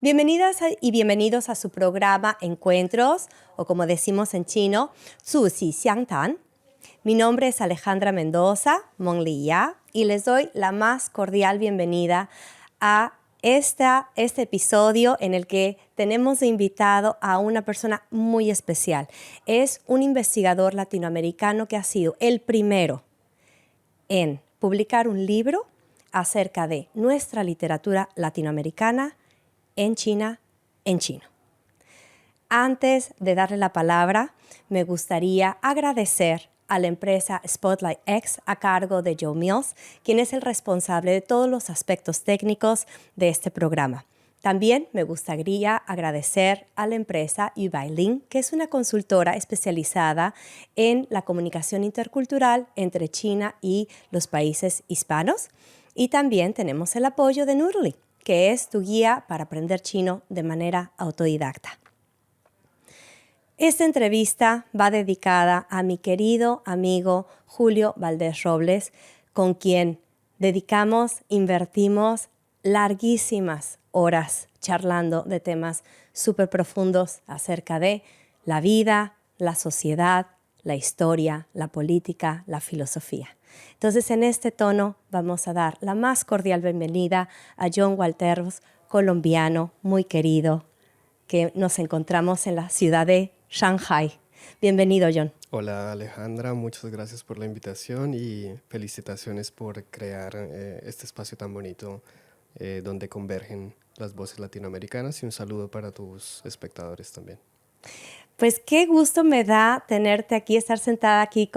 Bienvenidas y bienvenidos a su programa Encuentros, o como decimos en chino, 促膝相谈. Mi nombre es Alejandra Mendoza, Meng Li Ya, y les doy la más cordial bienvenida a este episodio en el que tenemos de invitado a una persona muy especial. Es un investigador latinoamericano que ha sido el primero en publicar un libro acerca de nuestra literatura latinoamericana en China, en chino. Antes de darle la palabra, me gustaría agradecer a la empresa Spotlight X a cargo de Joe Mills, quien es el responsable de todos los aspectos técnicos de este programa. También me gustaría agradecer a la empresa Yubailin, que es una consultora especializada en la comunicación intercultural entre China y los países hispanos. Y también tenemos el apoyo de Noodly, que es tu guía para aprender chino de manera autodidacta. Esta entrevista va dedicada a mi querido amigo Julio Valdés Robles, con quien invertimos larguísimas horas charlando de temas súper profundos acerca de la vida, la sociedad, la historia, la política, la filosofía. Entonces, en este tono vamos a dar la más cordial bienvenida a John Walteros, colombiano, muy querido, que nos encontramos en la ciudad de Shanghai. Bienvenido, John. Hola, Alejandra. Muchas gracias por la invitación y felicitaciones por crear este espacio tan bonito donde convergen las voces latinoamericanas, y un saludo para tus espectadores también. Pues qué gusto me da tenerte aquí, estar sentada aquí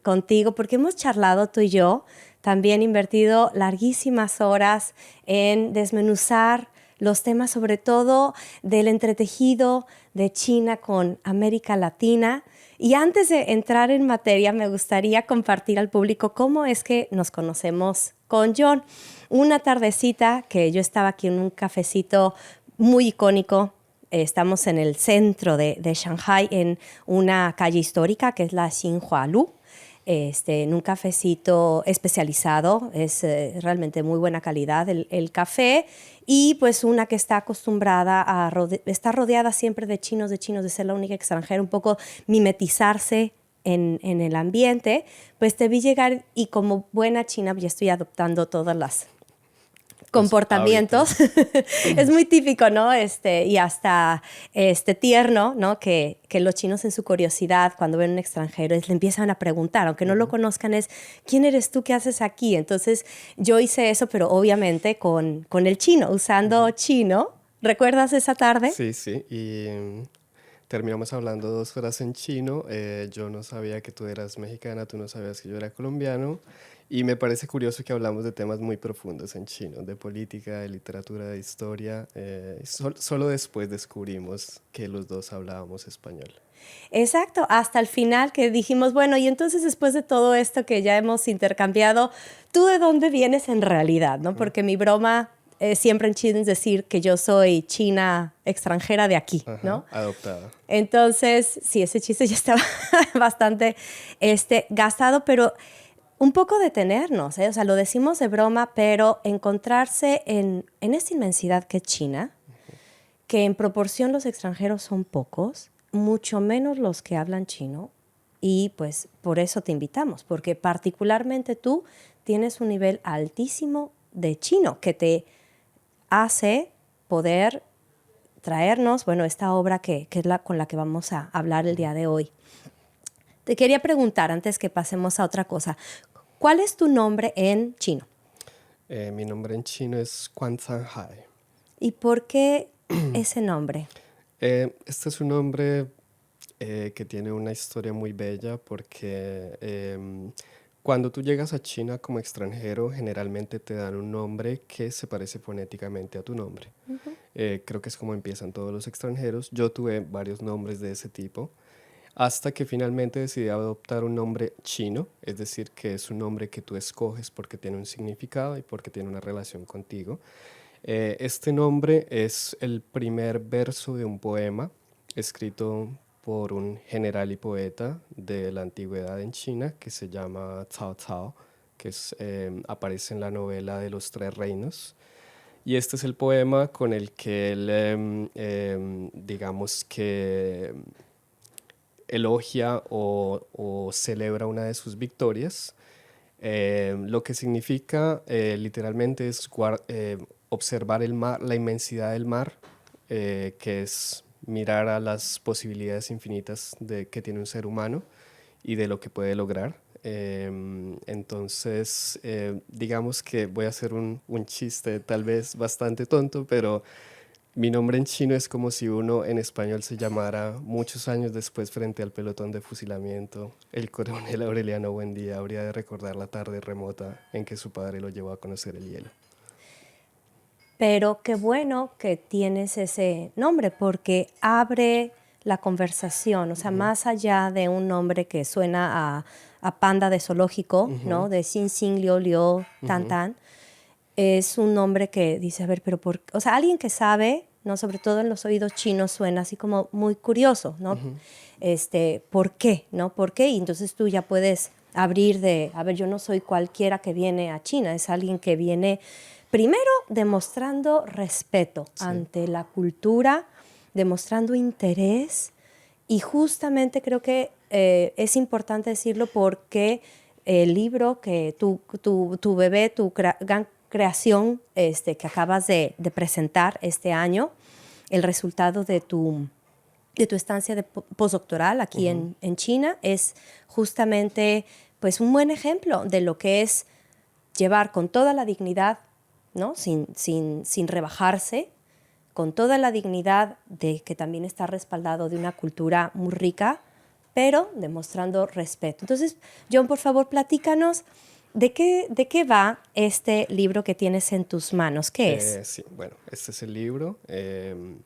contigo, porque hemos charlado tú y yo, también invertido larguísimas horas en desmenuzar los temas, sobre todo del entretejido de China con América Latina. Y antes de entrar en materia, me gustaría compartir al público cómo es que nos conocemos con John. Una tardecita que yo estaba aquí en un cafecito muy icónico. Estamos en el centro de Shanghai, en una calle histórica que es la Xinhualu, en un cafecito especializado. Es realmente muy buena calidad el café, y pues una que está acostumbrada a estar rodeada siempre de chinos, de ser la única extranjera, un poco mimetizarse en el ambiente. Pues te vi llegar y como buena china ya estoy adoptando todas las comportamientos. Es muy típico, ¿no? Y hasta tierno, ¿no? Que los chinos, en su curiosidad, cuando ven a un extranjero, le empiezan a preguntar, aunque no lo conozcan, es ¿quién eres tú? ¿Qué haces aquí? Entonces yo hice eso, pero obviamente con el chino, usando chino. ¿Recuerdas esa tarde? Sí, sí. Y terminamos hablando 2 horas en chino. Yo no sabía que tú eras mexicana, tú no sabías que yo era colombiano. Y me parece curioso que hablamos de temas muy profundos en chino, de política, de literatura, de historia. Solo después descubrimos que los dos hablábamos español. Exacto, hasta el final que dijimos, bueno, y entonces después de todo esto que ya hemos intercambiado, ¿tú de dónde vienes en realidad? ¿No? Porque mi broma siempre en chino es decir que yo soy china extranjera de aquí, ¿no? Adoptada. Entonces, sí, ese chiste ya estaba bastante gastado, pero un poco detenernos, ¿eh? O sea, lo decimos de broma, pero encontrarse en esta inmensidad que es China, que en proporción los extranjeros son pocos, mucho menos los que hablan chino, y pues por eso te invitamos, porque particularmente tú tienes un nivel altísimo de chino que te hace poder traernos, bueno, esta obra que es con la que vamos a hablar el día de hoy. Te quería preguntar, antes que pasemos a otra cosa, ¿cuál es tu nombre en chino? Mi nombre en chino es Quan Zhanghai. ¿Y por qué ese nombre? Este es un nombre que tiene una historia muy bella, porque Cuando tú llegas a China como extranjero, generalmente te dan un nombre que se parece fonéticamente a tu nombre. Creo que es como empiezan todos los extranjeros. Yo tuve varios nombres de ese tipo, hasta que finalmente decidí adoptar un nombre chino, es decir, que es un nombre que tú escoges porque tiene un significado y porque tiene una relación contigo. Este nombre es el primer verso de un poema escrito por un general y poeta de la antigüedad en China que se llama Cao Cao, que aparece en la novela de los Tres Reinos. Y este es el poema con el que él, digamos que elogia o celebra una de sus victorias. Lo que significa literalmente es observar el mar, la inmensidad del mar, que es mirar a las posibilidades infinitas que tiene un ser humano y de lo que puede lograr. Entonces, digamos que voy a hacer un chiste tal vez bastante tonto, pero mi nombre en chino es como si uno en español se llamara muchos años después frente al pelotón de fusilamiento. El coronel Aureliano Buendía habría de recordar la tarde remota en que su padre lo llevó a conocer el hielo. Pero qué bueno que tienes ese nombre porque abre la conversación, o sea, más allá de un nombre que suena a panda de zoológico, ¿no? De Xin Xin Liu Liu Tan Tan, es un nombre que dice, a ver, pero por qué? O sea, alguien que sabe, ¿no? Sobre todo en los oídos chinos suena así como muy curioso, ¿no? ¿Por qué? ¿No? ¿Por qué? Y entonces tú ya puedes abrir de, a ver, yo no soy cualquiera que viene a China, es alguien que viene primero demostrando respeto ante la cultura, demostrando interés y justamente creo que es importante decirlo porque el libro que tu bebé, tu gran creación que acabas de presentar este año, el resultado de tu estancia de postdoctoral aquí en China, es justamente pues, un buen ejemplo de lo que es llevar con toda la dignidad, ¿no? sin rebajarse, con toda la dignidad de que también está respaldado de una cultura muy rica, pero demostrando respeto. Entonces, John, por favor, platícanos de qué va este libro que tienes en tus manos. ¿Qué es? Sí, bueno, este es el libro. El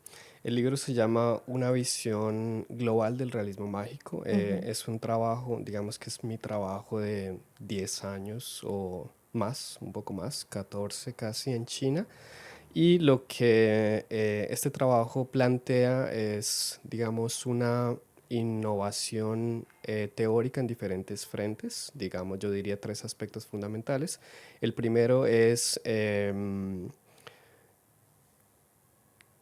libro se llama Una visión global del realismo mágico. Es un trabajo, digamos que es mi trabajo de 10 años o más, un poco más, 14 casi en China. Y lo que este trabajo plantea es, digamos, una innovación teórica en diferentes frentes. Digamos, yo diría tres aspectos fundamentales. El primero es,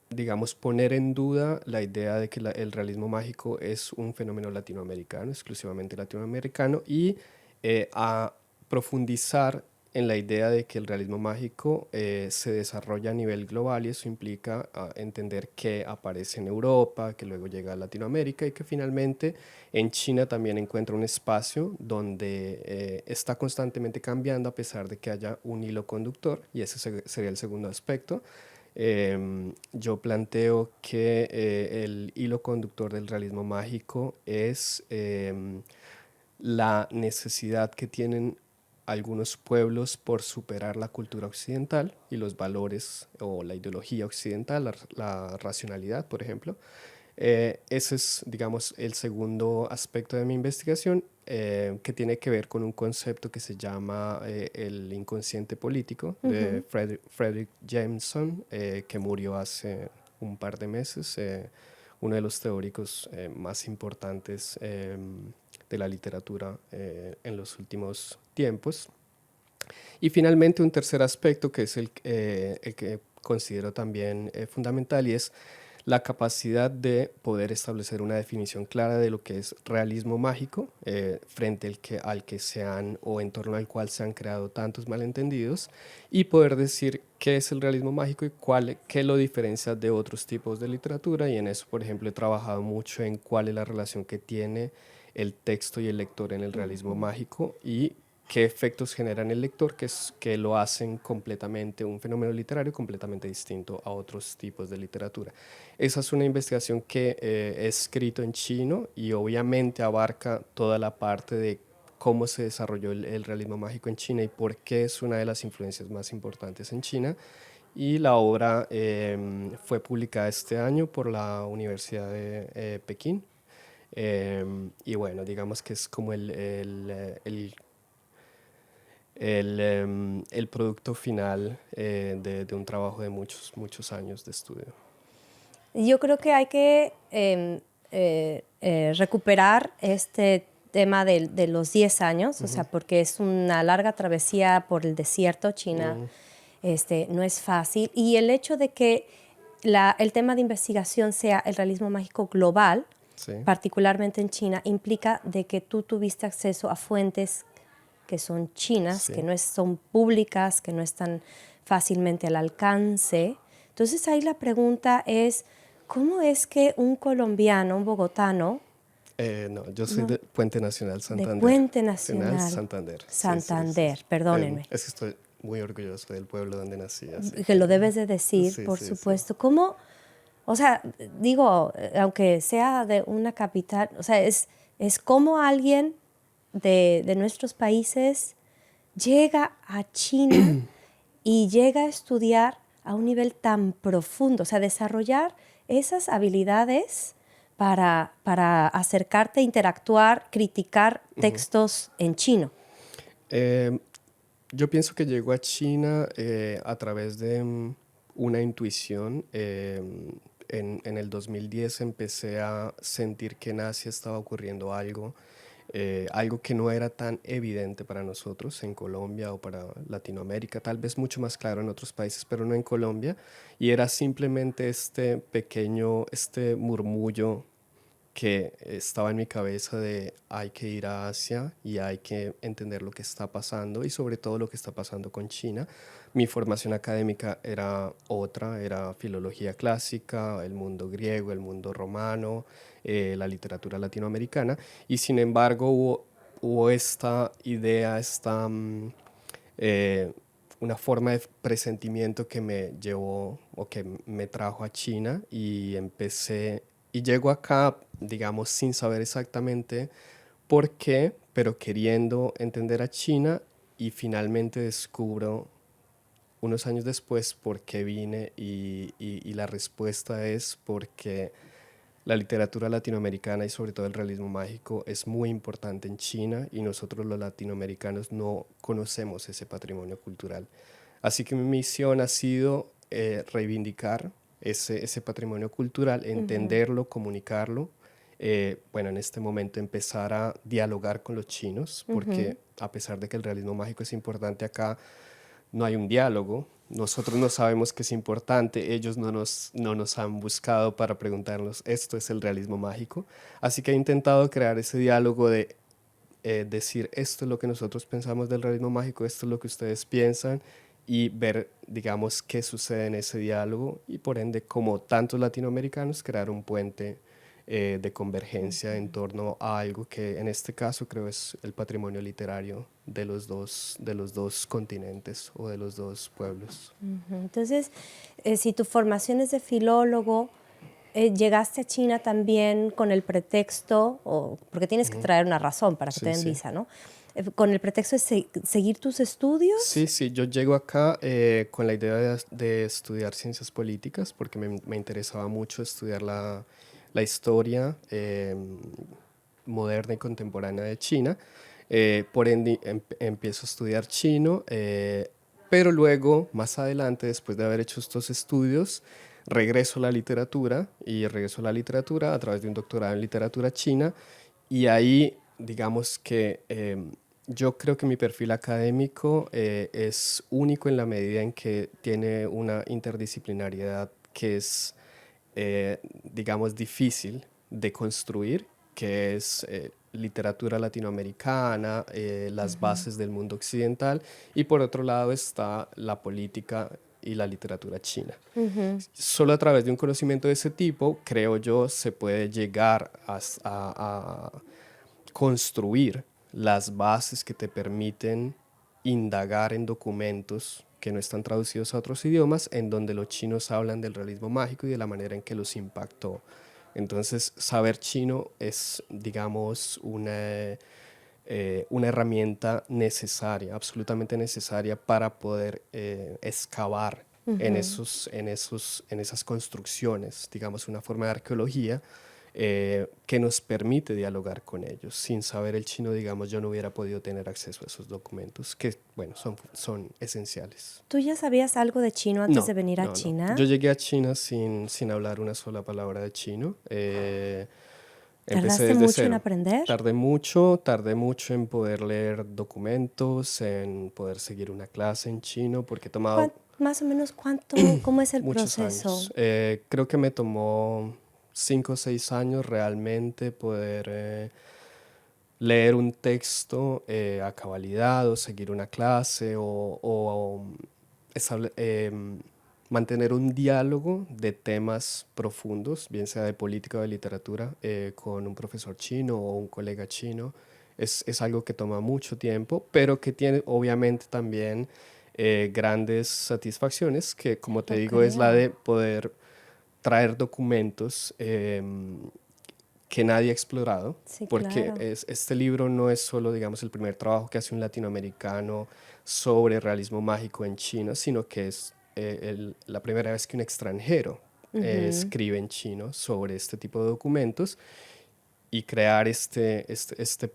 digamos, poner en duda la idea de que el realismo mágico es un fenómeno latinoamericano, exclusivamente latinoamericano, y a profundizar en la idea de que el realismo mágico se desarrolla a nivel global y eso implica entender que aparece en Europa, que luego llega a Latinoamérica y que finalmente en China también encuentra un espacio donde está constantemente cambiando a pesar de que haya un hilo conductor y ese sería el segundo aspecto. Yo planteo que el hilo conductor del realismo mágico es la necesidad que tienen algunos pueblos por superar la cultura occidental y los valores o la ideología occidental, la racionalidad, por ejemplo. Ese es, digamos, el segundo aspecto de mi investigación, que tiene que ver con un concepto que se llama el inconsciente político de Frederick Jameson, que murió hace un par de meses, uno de los teóricos más importantes de la literatura en los últimos tiempos. Y finalmente un tercer aspecto que es el que considero también fundamental y es la capacidad de poder establecer una definición clara de lo que es realismo mágico frente al que se han o en torno al cual se han creado tantos malentendidos y poder decir qué es el realismo mágico y qué lo diferencia de otros tipos de literatura y en eso, por ejemplo, he trabajado mucho en cuál es la relación que tiene el texto y el lector en el realismo mágico y qué efectos genera en el lector que lo hacen completamente un fenómeno literario completamente distinto a otros tipos de literatura. Esa es una investigación que he escrito en chino y obviamente abarca toda la parte de cómo se desarrolló el realismo mágico en China y por qué es una de las influencias más importantes en China. Y la obra fue publicada este año por la Universidad de Pekín. Y bueno, digamos que es como el producto final de un trabajo de muchos, muchos años de estudio. Yo creo que hay que recuperar este tema de los 10 años, o sea, porque es una larga travesía por el desierto. China no es fácil. Y el hecho de que el tema de investigación sea el realismo mágico global, Sí, particularmente en China, implica de que tú tuviste acceso a fuentes que son chinas, sí. que no son públicas, que no están fácilmente al alcance. Entonces ahí la pregunta es, ¿cómo es que un colombiano, un bogotano, No, yo soy no, de Puente Nacional de Santander. Puente Nacional Nacional, Santander, sí, sí, sí. Santander, perdónenme, Es que estoy muy orgulloso del pueblo donde nací, así que lo que debes de decir, sí, por sí, sí. supuesto, ¿cómo? O sea, digo, aunque sea de una capital, o sea, es como alguien de nuestros países llega a China y llega a estudiar a un nivel tan profundo, o sea, desarrollar esas habilidades para acercarte, interactuar, criticar textos en chino. Eh, yo pienso que llego a China a través de una intuición. En el 2010 empecé a sentir que en Asia estaba ocurriendo algo, algo que no era tan evidente para nosotros en Colombia o para Latinoamérica, tal vez mucho más claro en otros países, pero no en Colombia. Y era simplemente este pequeño, este murmullo que estaba en mi cabeza de hay que ir a Asia y hay que entender lo que está pasando y sobre todo lo que está pasando con China. Mi formación académica era otra, era filología clásica, el mundo griego, el mundo romano, la literatura latinoamericana y sin embargo hubo esta idea, eh, una forma de presentimiento que me llevó o que me trajo a China y empecé y llego acá, digamos, sin saber exactamente por qué, pero queriendo entender a China y finalmente descubro unos años después por qué vine y la respuesta es porque la literatura latinoamericana y sobre todo el realismo mágico es muy importante en China y nosotros los latinoamericanos no conocemos ese patrimonio cultural. Así que mi misión ha sido reivindicar ese patrimonio cultural, entenderlo, comunicarlo. Bueno, en este momento empezar a dialogar con los chinos, porque a pesar de que el realismo mágico es importante acá, no hay un diálogo. Nosotros no sabemos que es importante, ellos no nos han buscado para preguntarnos, esto es el realismo mágico. Así que he intentado crear ese diálogo de decir, esto es lo que nosotros pensamos del realismo mágico, esto es lo que ustedes piensan, y ver, digamos, qué sucede en ese diálogo, y por ende, como tantos latinoamericanos, crear un puente de convergencia en torno a algo que en este caso creo es el patrimonio literario de los dos continentes o de los dos pueblos. Entonces, si tu formación es de filólogo, llegaste a China también con el pretexto, porque tienes que traer una razón para que te Sí, den sí. visa, ¿no? Con el pretexto de seguir tus estudios. Sí, sí, yo llego acá con la idea de estudiar ciencias políticas porque me interesaba mucho estudiar la historia moderna y contemporánea de China. Por ende, empiezo a estudiar chino, pero luego, más adelante, después de haber hecho estos estudios, regreso a la literatura y regreso a la literatura a través de un doctorado en literatura china y ahí, digamos que yo creo que mi perfil académico es único en la medida en que tiene una interdisciplinariedad que es, digamos, difícil de construir, que es literatura latinoamericana, las bases del mundo occidental, y por otro lado está la política y la literatura china. Solo a través de un conocimiento de ese tipo, creo yo, se puede llegar a construir las bases que te permiten indagar en documentos que no están traducidos a otros idiomas, en donde los chinos hablan del realismo mágico y de la manera en que los impactó. Entonces, saber chino es, digamos, una herramienta necesaria, absolutamente necesaria para poder excavar en esas construcciones, digamos, una forma de arqueología que nos permite dialogar con ellos. Sin saber el chino, digamos, yo no hubiera podido tener acceso a esos documentos que, bueno, son esenciales. ¿Tú ya sabías algo de chino antes de No, venir a no, no. China? Yo llegué a China sin hablar una sola palabra de chino. Empecé ¿Tardaste desde mucho en cero. aprender? Tardé mucho en poder leer documentos, en poder seguir una clase en chino, porque he tomado Más o menos cuánto, ¿cómo es el muchos proceso? años. Creo que me tomó 5 o 6 años realmente poder leer un texto a cabalidad o seguir una clase o mantener un diálogo de temas profundos, bien sea de política o de literatura, con un profesor chino o un colega chino. Es algo que toma mucho tiempo, pero que tiene obviamente también grandes satisfacciones, que como te Lo digo es la creo. de poder traer documentos que nadie ha explorado, Sí, porque claro. este libro no es solo, digamos, el primer trabajo que hace un latinoamericano sobre realismo mágico en China, sino que es la primera vez que un extranjero Ujú. escribe en chino sobre este tipo de documentos y crear este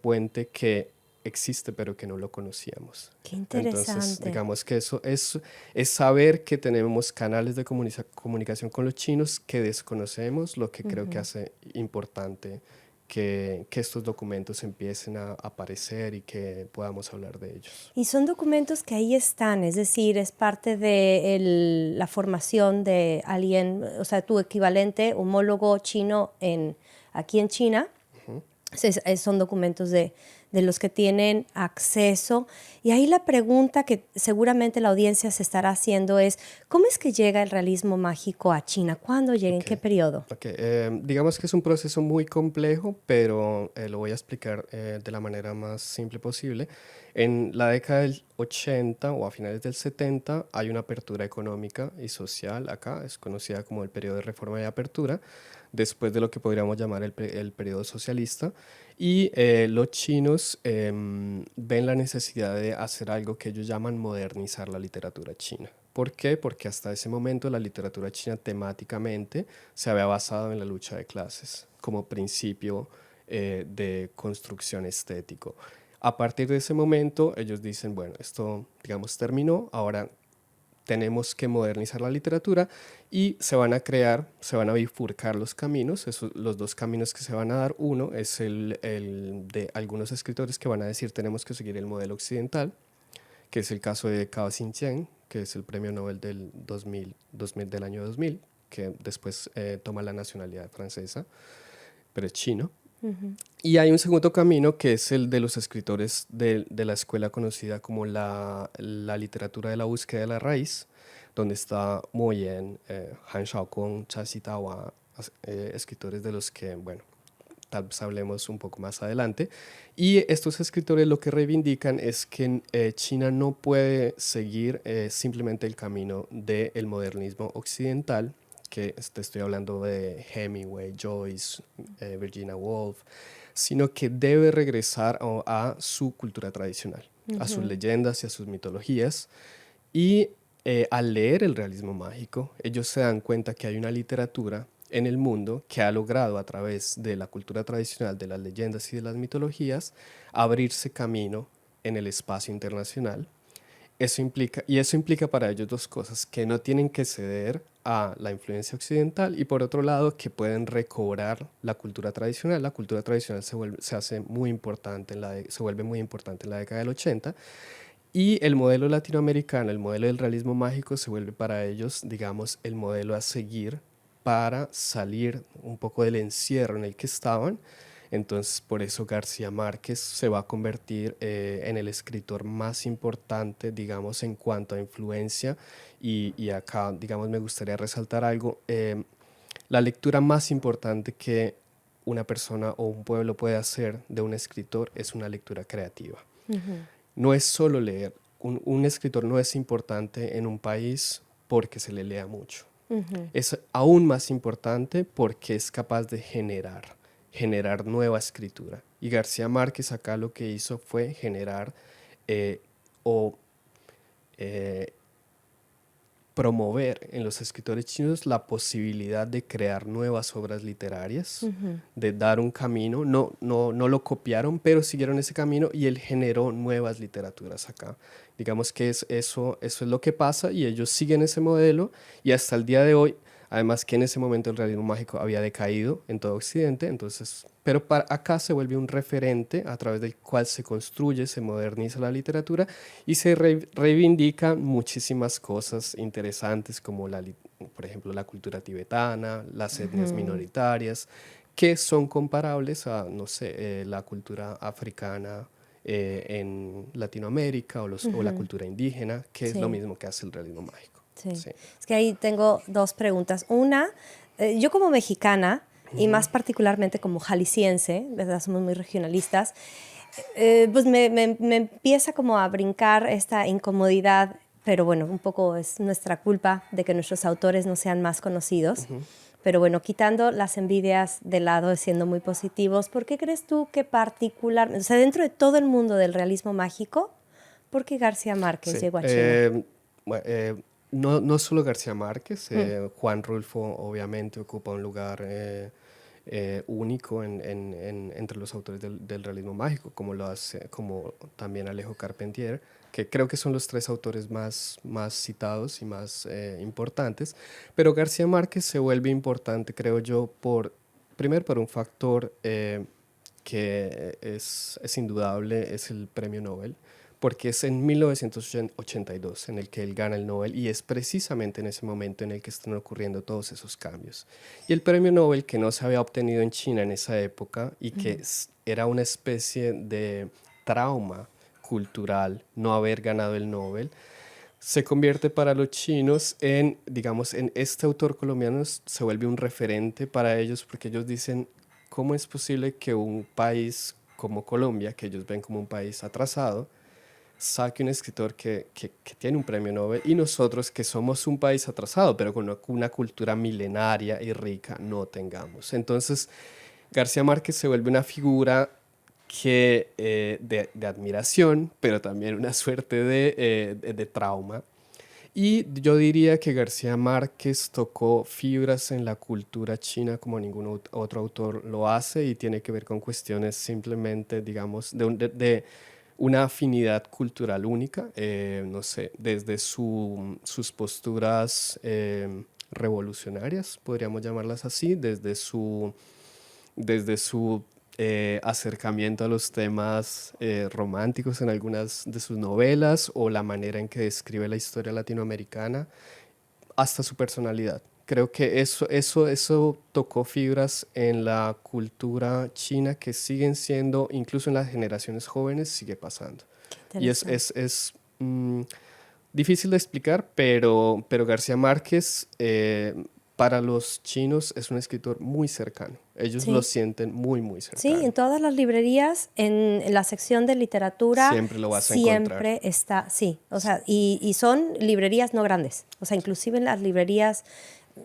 puente que existe pero que no lo conocíamos. Qué Entonces, interesante. digamos que eso es saber que tenemos canales de comunicación con los chinos que desconocemos, lo que creo que Ujú. hace importante que estos documentos empiecen a aparecer y que podamos hablar de ellos. Y son documentos que ahí están, es decir, es parte de la formación de alguien, o sea, tu equivalente, homólogo chino aquí en China. Son documentos de los que tienen acceso. Y ahí la pregunta que seguramente la audiencia se estará haciendo es, ¿cómo es que llega el realismo mágico a China? ¿Cuándo llega? ¿En Ok, qué periodo? ok. Digamos que es un proceso muy complejo, pero lo voy a explicar de la manera más simple posible. En la década del 80 o a finales del 70 hay una apertura económica y social acá, es conocida como el periodo de reforma y apertura, después de lo que podríamos llamar el periodo socialista. Y los chinos ven la necesidad de hacer algo que ellos llaman modernizar la literatura china. ¿Por qué? Porque hasta ese momento la literatura china temáticamente se había basado en la lucha de clases como principio de construcción estético. A partir de ese momento ellos dicen, bueno, esto digamos terminó, ahora tenemos que modernizar la literatura y se van a bifurcar los caminos, los dos caminos que se van a dar. Uno es el de algunos escritores que van a decir tenemos que seguir el modelo occidental, que es el caso de Cao Xinjiang, que es el premio Nobel del 2000 del año 2000, que después toma la nacionalidad francesa, pero es chino. Y hay un segundo camino que es el de los escritores de la escuela conocida como la literatura de la búsqueda de la raíz, donde está Mo Yan, Han Shaokong, Cha Xitawa, escritores de los que, bueno, tal vez hablemos un poco más adelante. Y estos escritores lo que reivindican es que China no puede seguir simplemente el camino del modernismo occidental, que te estoy hablando de Hemingway, Joyce, Virginia Woolf, sino que debe regresar a su cultura tradicional, a sus leyendas y a sus mitologías. Y al leer el realismo mágico, ellos se dan cuenta que hay una literatura en el mundo que ha logrado a través de la cultura tradicional, de las leyendas y de las mitologías, abrirse camino en el espacio internacional. Eso implica para ellos dos cosas, que no tienen que ceder a la influencia occidental y por otro lado que pueden recobrar la cultura tradicional. La cultura tradicional se hace muy importante se vuelve muy importante en la década del 80 y el modelo latinoamericano, el modelo del realismo mágico se vuelve para ellos, digamos, el modelo a seguir para salir un poco del encierro en el que estaban. Entonces, por eso García Márquez se va a convertir en el escritor más importante, digamos, en cuanto a influencia. Y acá, digamos, me gustaría resaltar algo. La lectura más importante que una persona o un pueblo puede hacer de un escritor es una lectura creativa. No es solo leer. Un escritor no es importante en un país porque se le lea mucho. Es aún más importante porque es capaz de generar nueva escritura. Y García Márquez acá lo que hizo fue generar eh, o eh, promover en los escritores chinos la posibilidad de crear nuevas obras literarias, de dar un camino. No lo copiaron, pero siguieron ese camino y él generó nuevas literaturas acá. Digamos que eso es lo que pasa y ellos siguen ese modelo y hasta el día de hoy, además que en ese momento el realismo mágico había decaído en todo Occidente, entonces, pero para acá se vuelve un referente a través del cual se construye, se moderniza la literatura y se reivindican muchísimas cosas interesantes como por ejemplo la cultura tibetana, las etnias minoritarias, que son comparables a, no sé, la cultura africana en Latinoamérica o la cultura indígena, que es lo Sí. mismo que hace el realismo mágico. Sí, Sí. es que ahí tengo dos preguntas. Una, yo como mexicana y más particularmente como jalisciense, ¿verdad? Somos muy regionalistas, pues me empieza como a brincar esta incomodidad, pero bueno, un poco es nuestra culpa de que nuestros autores no sean más conocidos. Pero bueno, quitando las envidias de lado, siendo muy positivos, ¿por qué crees tú que particularmente, o sea, dentro de todo el mundo del realismo mágico, por qué García Márquez Sí. llegó a China? Bueno, no solo García Márquez, Juan Rulfo obviamente ocupa un lugar único entre los autores del realismo mágico, como también Alejo Carpentier, que creo que son los tres autores más citados y más importantes. Pero García Márquez se vuelve importante, creo yo, primero por un factor que es indudable, es el premio Nobel, porque es en 1982 en el que él gana el Nobel y es precisamente en ese momento en el que están ocurriendo todos esos cambios. Y el premio Nobel, que no se había obtenido en China en esa época y que era una especie de trauma cultural no haber ganado el Nobel, se convierte para los chinos en, digamos, en este autor colombiano se vuelve un referente para ellos porque ellos dicen, ¿cómo es posible que un país como Colombia, que ellos ven como un país atrasado, saque un escritor que tiene un premio Nobel y nosotros que somos un país atrasado, pero con una cultura milenaria y rica, no tengamos? Entonces, García Márquez se vuelve una figura de admiración, pero también una suerte de trauma. Y yo diría que García Márquez tocó fibras en la cultura china como ningún otro autor lo hace y tiene que ver con cuestiones simplemente, digamos, de una afinidad cultural única, no sé, desde sus posturas revolucionarias, podríamos llamarlas así, desde su acercamiento a los temas románticos en algunas de sus novelas o la manera en que describe la historia latinoamericana, hasta su personalidad. Creo que eso tocó fibras en la cultura china que siguen siendo, incluso en las generaciones jóvenes, sigue pasando. Qué Y es, interesante. es, es mm, difícil de explicar, pero García Márquez para los chinos es un escritor muy cercano. Ellos lo Sí. sienten muy, muy Sí, en cercano. todas las librerías, en la sección de literatura, Siempre lo vas a encontrar. siempre está, sí, o sea, y son librerías no grandes, o sea, inclusive en las librerías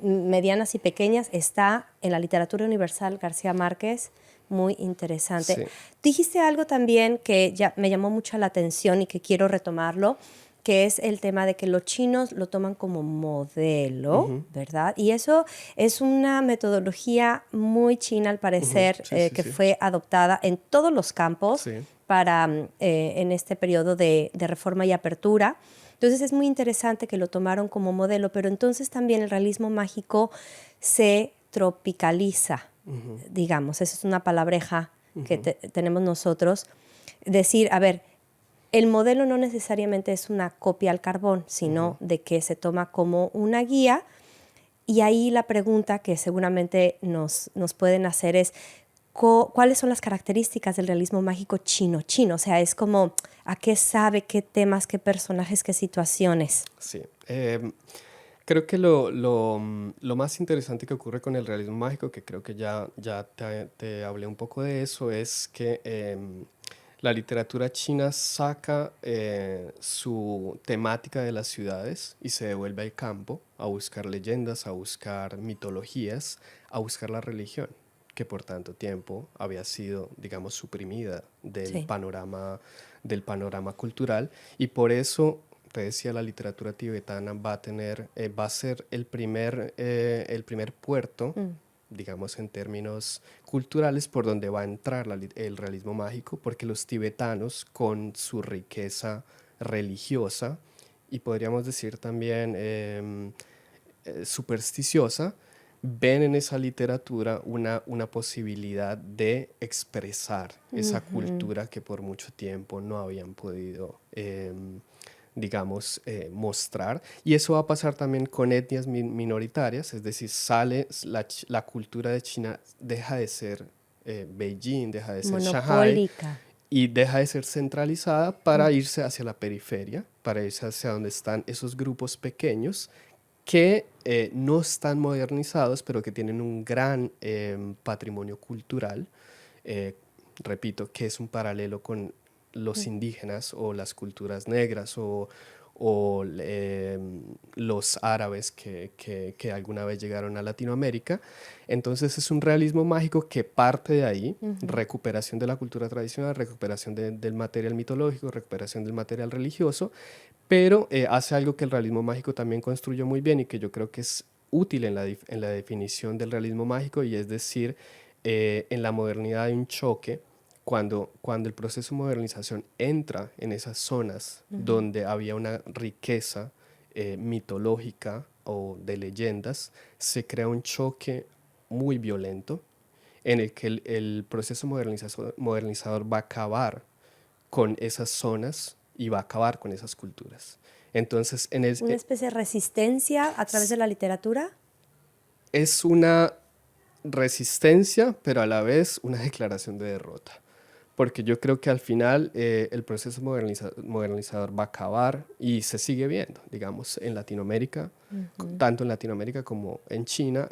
medianas y pequeñas está en la literatura universal García Márquez, muy interesante. Sí. Dijiste algo también que ya me llamó mucho la atención y que quiero retomarlo, que es el tema de que los chinos lo toman como modelo, ¿verdad? Y eso es una metodología muy china, al Ujú. parecer, Sí, sí, que sí. fue adoptada en todos los campos Sí. para en este periodo de reforma y apertura. Entonces es muy interesante que lo tomaron como modelo, pero entonces también el realismo mágico se tropicaliza, digamos, esa es una palabreja que tenemos nosotros. Decir, a ver, el modelo no necesariamente es una copia al carbón, sino de que se toma como una guía. Y ahí la pregunta que seguramente nos pueden hacer es, ¿cuáles son las características del realismo mágico chino? Chino, o sea, es como, ¿a qué sabe, qué temas, qué personajes, qué situaciones? Sí. Creo que lo más interesante que ocurre con el realismo mágico, que creo que ya te hablé un poco de eso, es que la literatura china saca su temática de las ciudades y se devuelve al campo a buscar leyendas, a buscar mitologías, a buscar la religión. que por tanto tiempo había sido, digamos, suprimida Sí. del panorama cultural, y por eso te decía, la literatura tibetana va a ser el primer puerto, Mm. digamos en términos culturales, por donde va a entrar el realismo mágico, porque los tibetanos, con su riqueza religiosa y podríamos decir también supersticiosa, ven en esa literatura una posibilidad de expresar esa Ujú. cultura que por mucho tiempo no habían podido, digamos, mostrar. Y eso va a pasar también con etnias minoritarias, es decir, la cultura de China, deja de ser Beijing, deja de ser Shanghai Monopólica. y deja de ser centralizada para Mm. irse hacia la periferia, para irse hacia donde están esos grupos pequeños que no están modernizados, pero que tienen un gran patrimonio cultural. eh, Repito, que es un paralelo con los indígenas o las culturas negras o los árabes que alguna vez llegaron a Latinoamérica. Entonces es un realismo mágico que parte de ahí: Ujú. recuperación de la cultura tradicional, recuperación del material mitológico, recuperación del material religioso, pero hace algo que el realismo mágico también construyó muy bien y que yo creo que es útil en la definición del realismo mágico, y es decir, en la modernidad hay un choque cuando el proceso de modernización entra en esas zonas Ujú. donde había una riqueza mitológica o de leyendas. Se crea un choque muy violento en el que el proceso modernizador va a acabar con esas zonas y va a acabar con esas culturas. Entonces, Una especie de resistencia a través de la literatura. es una resistencia, pero a la vez una declaración de derrota. Porque yo creo que al final el proceso modernizador va a acabar, y se sigue viendo, digamos, en Latinoamérica, Ujú. tanto en Latinoamérica como en China,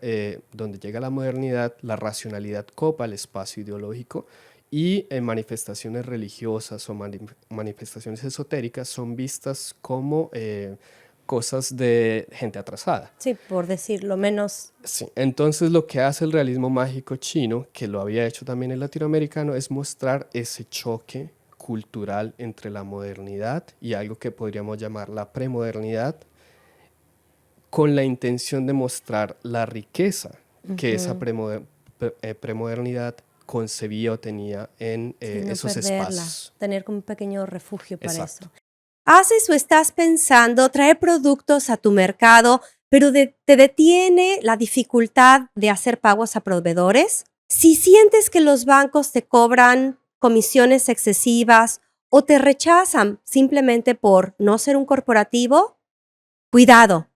donde llega la modernidad, la racionalidad copa el espacio ideológico, y manifestaciones religiosas o manifestaciones esotéricas son vistas como cosas de gente atrasada. Sí, por decirlo menos. Sí, entonces lo que hace el realismo mágico chino, que lo había hecho también el latinoamericano, es mostrar ese choque cultural entre la modernidad y algo que podríamos llamar la premodernidad, con la intención de mostrar la riqueza que esa Ujú. premodernidad concebía o tenía en Sí, no esos perderla, espacios. tener como un pequeño refugio para Exacto. eso. ¿Haces o estás pensando traer productos a tu mercado, pero te detiene la dificultad de hacer pagos a proveedores? Si sientes que los bancos te cobran comisiones excesivas o te rechazan simplemente por no ser un corporativo, cuidado.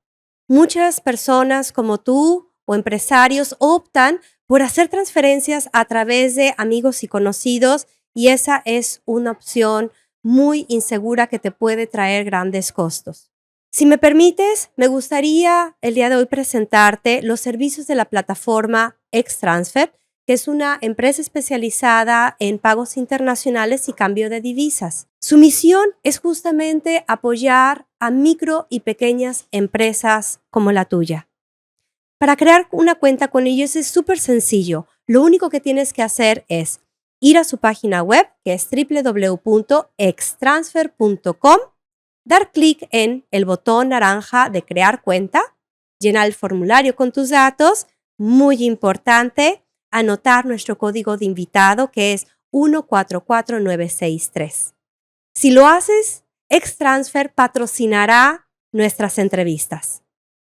Muchas personas como tú o empresarios optan por hacer transferencias a través de amigos y conocidos, y esa es una opción muy insegura que te puede traer grandes costos. Si me permites, me gustaría el día de hoy presentarte los servicios de la plataforma Xtransfer, que es una empresa especializada en pagos internacionales y cambio de divisas. Su misión es justamente apoyar a micro y pequeñas empresas como la tuya. Para crear una cuenta con ellos es súper sencillo. Lo único que tienes que hacer es ir a su página web, que es www.xtransfer.com, dar clic en el botón naranja de crear cuenta, llenar el formulario con tus datos, muy importante, anotar nuestro código de invitado, que es 144963. Si lo haces, Xtransfer patrocinará nuestras entrevistas.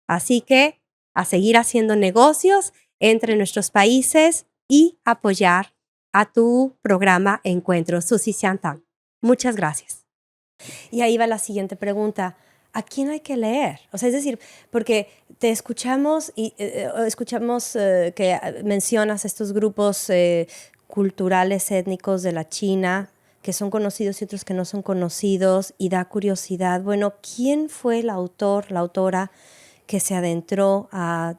Así que a seguir haciendo negocios entre nuestros países y apoyar a tu programa Encuentro Susi Xiantang. Muchas gracias. Y ahí va la siguiente pregunta. ¿A quién hay que leer? O sea, es decir, porque te escuchamos y escuchamos que mencionas estos grupos culturales étnicos de la China que son conocidos y otros que no son conocidos, y da curiosidad. Bueno, ¿quién fue el autor, la autora que se adentró a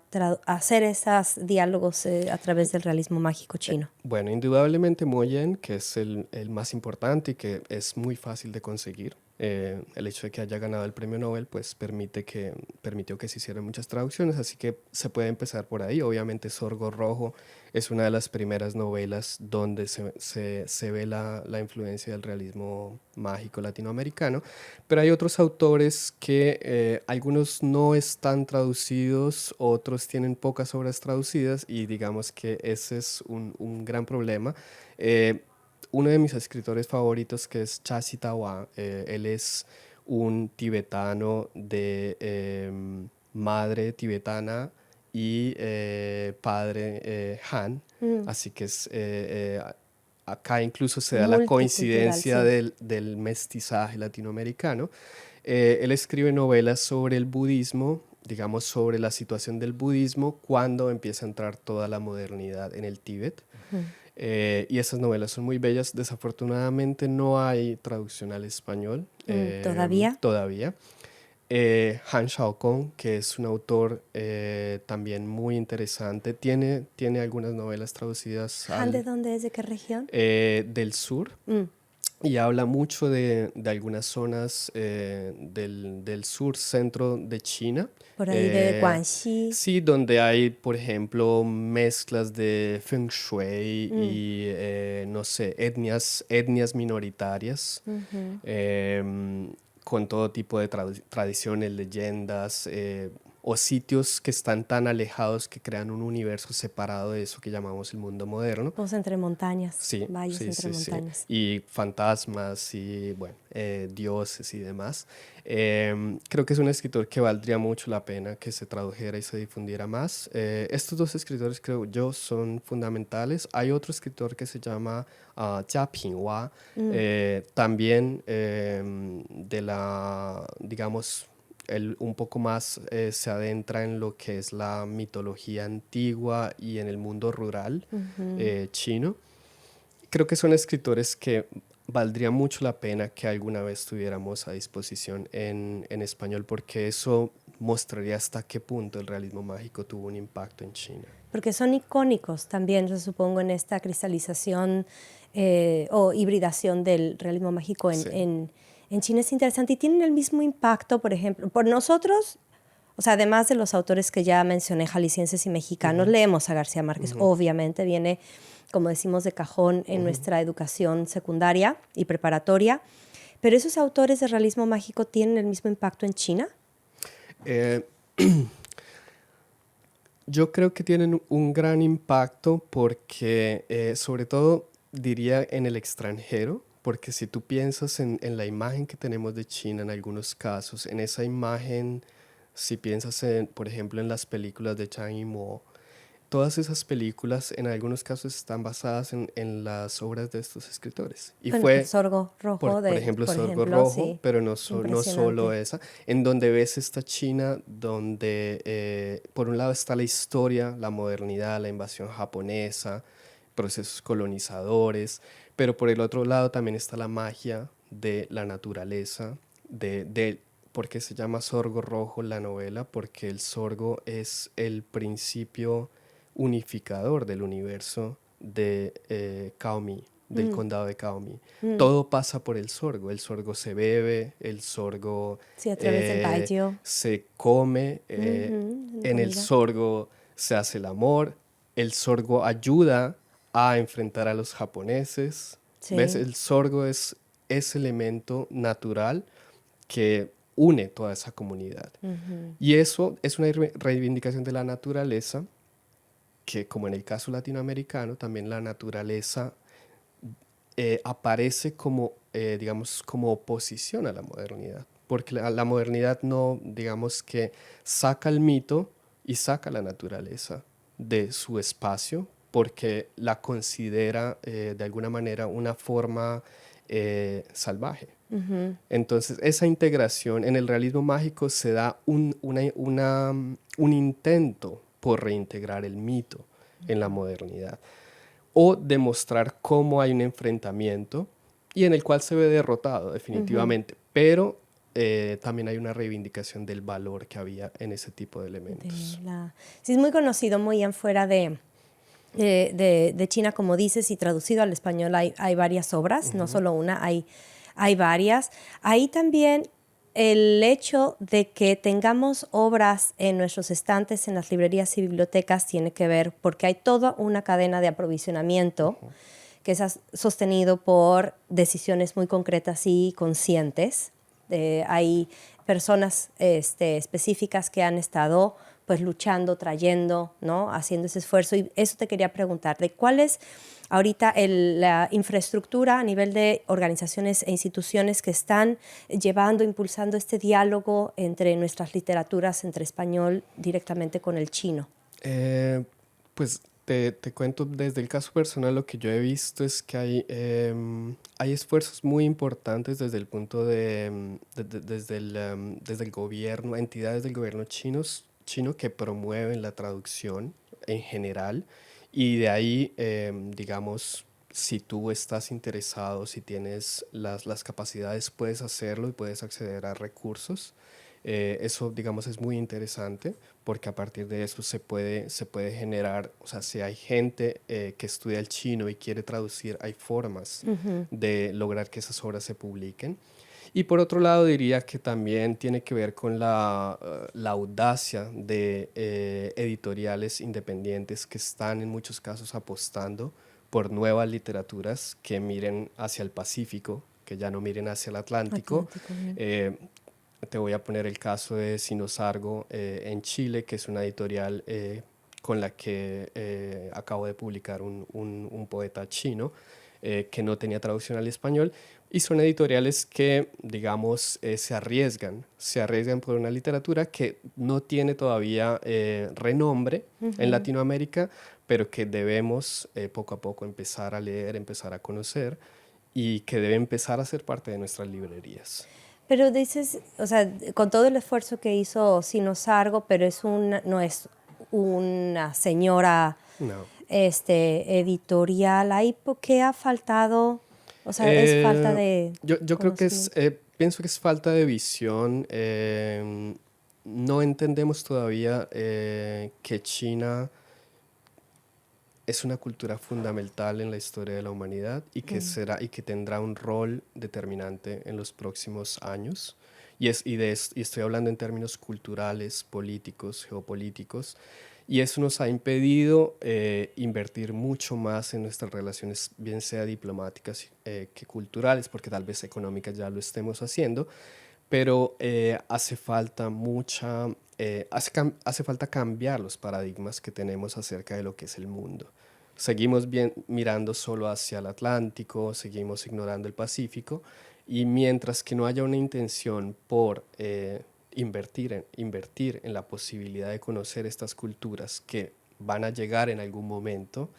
hacer esos diálogos a través del realismo mágico chino? Bueno, indudablemente Mo Yen, que es el más importante y que es muy fácil de conseguir. El hecho de que haya ganado el premio Nobel pues permitió que se hicieran muchas traducciones, así que se puede empezar por ahí. Obviamente Sorgo Rojo es una de las primeras novelas donde se ve la influencia del realismo mágico latinoamericano, pero hay otros autores que algunos no están traducidos, otros tienen pocas obras traducidas y digamos que ese es un gran problema. Uno de mis escritores favoritos, que es Chasi Tawa, él es un tibetano de madre tibetana y padre Han, así que acá incluso se da la Multicultural, coincidencia sí. del mestizaje latinoamericano. Él escribe novelas sobre el budismo, digamos sobre la situación del budismo cuando empieza a entrar toda la modernidad en el Tíbet. Y esas novelas son muy bellas. Desafortunadamente no hay traducción al español ¿Todavía? todavía. Han Xiaokong, que es un autor también muy interesante, tiene algunas novelas traducidas ¿Han de dónde es? ¿De qué región? del sur Mm, y habla mucho de algunas zonas del sur centro de China. por ahí de Eh, Guangxi. sí, donde hay, por ejemplo, mezclas de Feng Shui y, no sé, etnias minoritarias, con todo tipo de tradiciones, leyendas, o sitios que están tan alejados que crean un universo separado de eso que llamamos el mundo moderno. Pues entre montañas, Sí, valles sí, entre sí, sí. montañas. Y fantasmas y, bueno, dioses y demás. Creo que es un escritor que valdría mucho la pena que se tradujera y se difundiera más. Estos dos escritores, creo yo, son fundamentales. Hay otro escritor que se llama Jia Pinghua, también de la, digamos, él un poco más se adentra en lo que es la mitología antigua y en el mundo rural chino. Creo que son escritores que valdría mucho la pena que alguna vez tuviéramos a disposición en español, porque eso mostraría hasta qué punto el realismo mágico tuvo un impacto en China. Porque son icónicos también, yo supongo, en esta cristalización o hibridación del realismo mágico Sí. en China. Es interesante y tienen el mismo impacto, por ejemplo, por nosotros. O sea, además de los autores que ya mencioné, jaliscienses y mexicanos, leemos a García Márquez, obviamente, viene, como decimos, de cajón en nuestra educación secundaria y preparatoria. Pero esos autores de realismo mágico tienen el mismo impacto en China. Eh, Yo creo que tienen un gran impacto porque, sobre todo, diría en el extranjero, porque si tú piensas en la imagen que tenemos de China en algunos casos, en esa imagen, si piensas por ejemplo, en las películas de Zhang Yimou, todas esas películas en algunos casos están basadas en las obras de estos escritores. Y Bueno, el fue sorgo rojo, por ejemplo, por Sorgo ejemplo, Rojo, sí, pero no solo impresionante. esa, en donde ves esta China donde por un lado está la historia, la modernidad, la invasión japonesa, procesos colonizadores, pero por el otro lado también está la magia de la naturaleza, ¿por qué se llama Sorgo Rojo la novela? Porque el sorgo es el principio unificador del universo de Kaomi, del condado de Kaomi. Todo pasa por el sorgo se bebe, el sorgo Sí, a través del bayo, se come, la en el comida. sorgo se hace el amor, el sorgo ayuda a enfrentar a los japoneses. ¿Ves? Sí. El sorgo es ese elemento natural que une toda esa comunidad. Y eso es una reivindicación de la naturaleza, que como en el caso latinoamericano, también la naturaleza aparece como, digamos, como oposición a la modernidad. Porque la modernidad no, digamos que saca el mito y saca la naturaleza de su espacio porque la considera de alguna manera una forma salvaje. Entonces, esa integración en el realismo mágico se da un intento por reintegrar el mito en la modernidad o demostrar cómo hay un enfrentamiento y en el cual se ve derrotado definitivamente, pero también hay una reivindicación del valor que había en ese tipo de elementos. Sí, es muy conocido, muy afuera de China, como dices, y traducido al español hay varias obras, no solo una, hay hay varias. Ahí también el hecho de que tengamos obras en nuestros estantes, en las librerías y bibliotecas, tiene que ver porque hay toda una cadena de aprovisionamiento que es sostenido por decisiones muy concretas y conscientes. Hay personas específicas que han estado pues luchando, trayendo, ¿no? Haciendo ese esfuerzo. Y eso te quería preguntar, de cuál es ahorita la infraestructura a nivel de organizaciones e instituciones que están llevando, impulsando este diálogo entre nuestras literaturas, entre español directamente con el chino. Pues te cuento desde el caso personal, lo que yo he visto es que hay esfuerzos muy importantes desde el punto desde el gobierno, entidades del gobierno chino que promueven la traducción en general y de ahí, digamos, si tú estás interesado, si tienes las capacidades, puedes hacerlo y puedes acceder a recursos. Eso, digamos, es muy interesante porque a partir de eso se puede generar, o sea, si hay gente que estudia el chino y quiere traducir, hay formas de lograr que esas obras se publiquen. Y por otro lado diría que también tiene que ver con la audacia de editoriales independientes que están en muchos casos apostando por nuevas literaturas que miren hacia el Pacífico, que ya no miren hacia el Atlántico. Atlántico, bien. Te voy a poner el caso de Sinosargo en Chile, que es una editorial con la que acabo de publicar un poeta chino que no tenía traducción al español. Y son editoriales que, digamos, se arriesgan por una literatura que no tiene todavía renombre en Latinoamérica, pero que debemos poco a poco empezar a leer, empezar a conocer y que debe empezar a ser parte de nuestras librerías. Pero dices, o sea, con todo el esfuerzo que hizo Sinosargo, pero no es una señora No. editorial. ¿Ahí por qué ha faltado? O sea, es falta de Yo creo que conocimiento. pienso que es falta de visión. No entendemos todavía que China es una cultura fundamental en la historia de la humanidad y que será y que tendrá un rol determinante en los próximos años. Y estoy hablando en términos culturales, políticos, geopolíticos. Y eso nos ha impedido invertir mucho más en nuestras relaciones, bien sea diplomáticas que culturales, porque tal vez económicas ya lo estemos haciendo, pero hace falta hace falta cambiar los paradigmas que tenemos acerca de lo que es el mundo. Seguimos mirando solo hacia el Atlántico, seguimos ignorando el Pacífico, y mientras que no haya una intención por invertir en la posibilidad de conocer estas culturas que van a llegar en algún momento,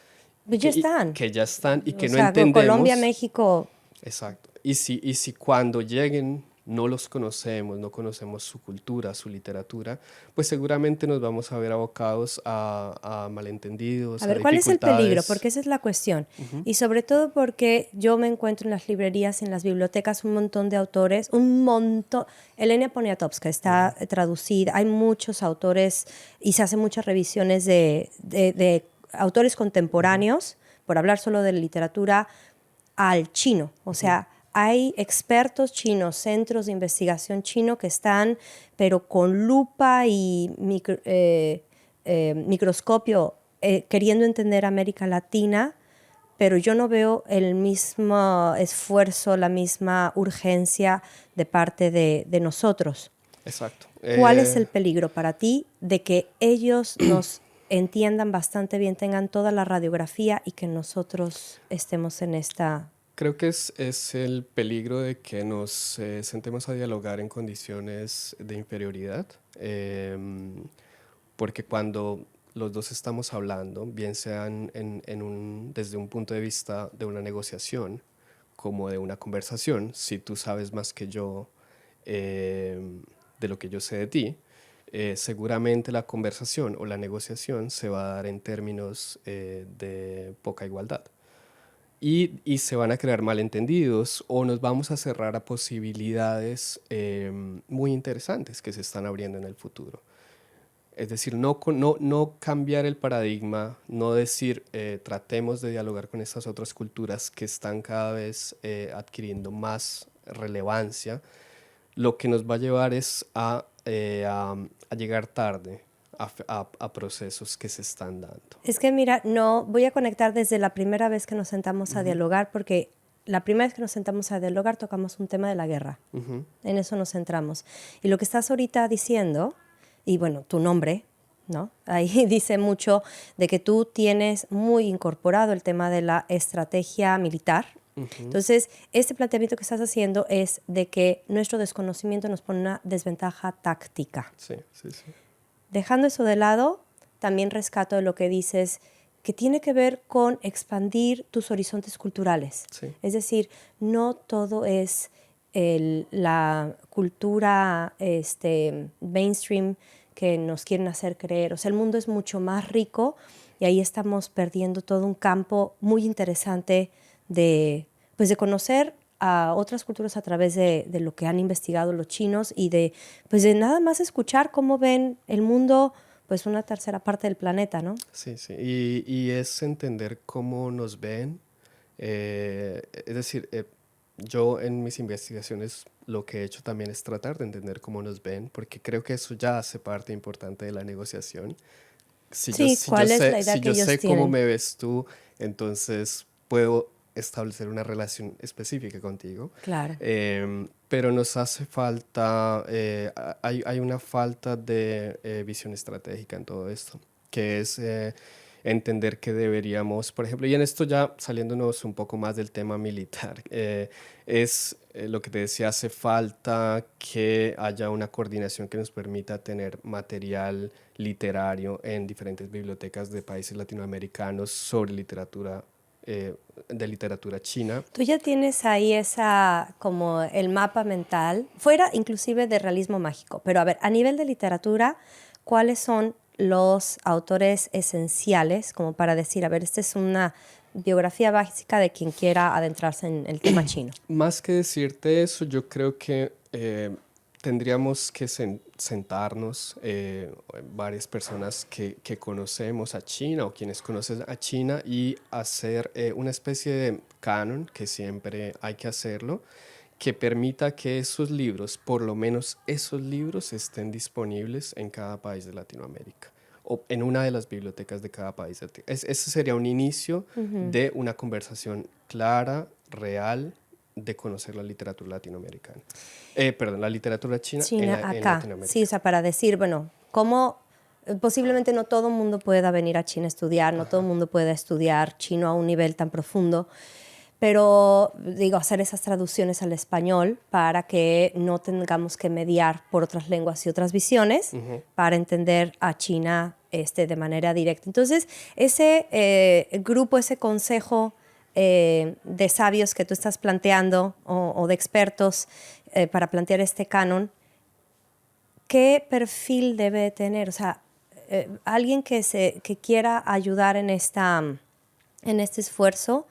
Pues ya están. que ya están y O que no sea, Colombia, entendemos. México. Exacto. Y si cuando lleguen no los conocemos, no conocemos su cultura, su literatura, pues seguramente nos vamos a ver abocados a A malentendidos, a ver, ¿cuál es el peligro? dificultades. Porque esa es la cuestión. Y sobre todo porque yo me encuentro en las librerías, en las bibliotecas, un montón de autores, un montón. Elena Poniatowska está traducida, hay muchos autores y se hacen muchas revisiones de autores contemporáneos, por hablar solo de literatura, al chino. O sea, hay expertos chinos, centros de investigación chino que están, pero con lupa y microscopio, queriendo entender América Latina, pero yo no veo el mismo esfuerzo, la misma urgencia de parte de nosotros. Exacto. ¿Cuál es el peligro para ti de que ellos nos entiendan bastante bien, tengan toda la radiografía y que nosotros estemos en esta... Creo que es el peligro de que nos sentemos a dialogar en condiciones de inferioridad, porque cuando los dos estamos hablando, bien sean desde un punto de vista de una negociación como de una conversación, si tú sabes más que yo de lo que yo sé de ti, seguramente la conversación o la negociación se va a dar en términos de poca igualdad. Y se van a crear malentendidos o nos vamos a cerrar a posibilidades muy interesantes que se están abriendo en el futuro. Es decir, no cambiar el paradigma, no decir tratemos de dialogar con estas otras culturas que están cada vez adquiriendo más relevancia, lo que nos va a llevar es a llegar tarde a procesos que se están dando. Es que mira, no voy a conectar desde la primera vez que nos sentamos a dialogar, porque la primera vez que nos sentamos a dialogar tocamos un tema de la guerra. En eso nos centramos. Y lo que estás ahorita diciendo, y bueno, tu nombre, ¿no? Ahí dice mucho de que tú tienes muy incorporado el tema de la estrategia militar. Entonces, este planteamiento que estás haciendo es de que nuestro desconocimiento nos pone una desventaja táctica. Sí, sí, sí. Dejando eso de lado, también rescato de lo que dices, que tiene que ver con expandir tus horizontes culturales. Sí. Es decir, no todo es la cultura mainstream que nos quieren hacer creer. O sea, el mundo es mucho más rico y ahí estamos perdiendo todo un campo muy interesante de conocer a otras culturas a través de lo que han investigado los chinos y de nada más escuchar cómo ven el mundo, pues una tercera parte del planeta, ¿no? Sí, sí. Y es entender cómo nos ven. Es decir, yo en mis investigaciones lo que he hecho también es tratar de entender cómo nos ven, porque creo que eso ya hace parte importante de la negociación. Sí, ¿cuál es la idea Si que yo ellos sé cómo tienen? me ves tú, entonces puedo establecer una relación específica contigo. Claro. Pero nos hace falta, hay una falta de visión estratégica en todo esto, que es entender que deberíamos, por ejemplo, y en esto ya saliéndonos un poco más del tema militar, es lo que te decía, hace falta que haya una coordinación que nos permita tener material literario en diferentes bibliotecas de países latinoamericanos sobre literatura, de literatura china. Tú ya tienes ahí esa, como el mapa mental, fuera inclusive de realismo mágico, pero a ver, a nivel de literatura, ¿cuáles son los autores esenciales como para decir, a ver, esta es una biografía básica de quien quiera adentrarse en el tema chino? Más que decirte eso, yo creo que tendríamos que sentarnos, varias personas que conocemos a China o quienes conocen a China y hacer una especie de canon, que siempre hay que hacerlo, que permita que esos libros, por lo menos esos libros, estén disponibles en cada país de Latinoamérica o en una de las bibliotecas de cada país. Ese sería un inicio de una conversación clara, real, de conocer la literatura latinoamericana. Perdón, la literatura china China en acá, sí, o Latinoamérica. sea, para decir, bueno, cómo posiblemente no todo el mundo pueda venir a China a estudiar, no todo el mundo pueda estudiar chino a un nivel tan profundo, pero digo, hacer esas traducciones al español para que no tengamos que mediar por otras lenguas y otras visiones para entender a China de manera directa. Entonces, ese grupo, ese consejo de sabios que tú estás planteando o de expertos para plantear este canon, ¿qué perfil debe tener? O sea, alguien que quiera ayudar en este esfuerzo,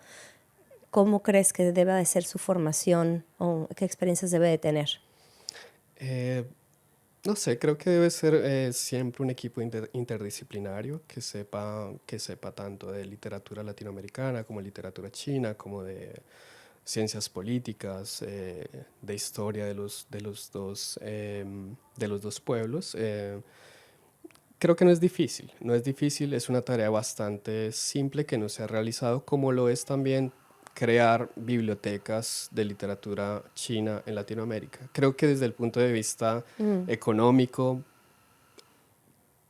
¿cómo crees que debe de ser su formación o qué experiencias debe de tener? Eh, no sé, creo que debe ser siempre un equipo interdisciplinario que sepa tanto de literatura latinoamericana como literatura china, como de ciencias políticas, de historia de los dos pueblos. Creo que no es difícil, es una tarea bastante simple que no se ha realizado, como lo es también crear bibliotecas de literatura china en Latinoamérica. Creo que desde el punto de vista económico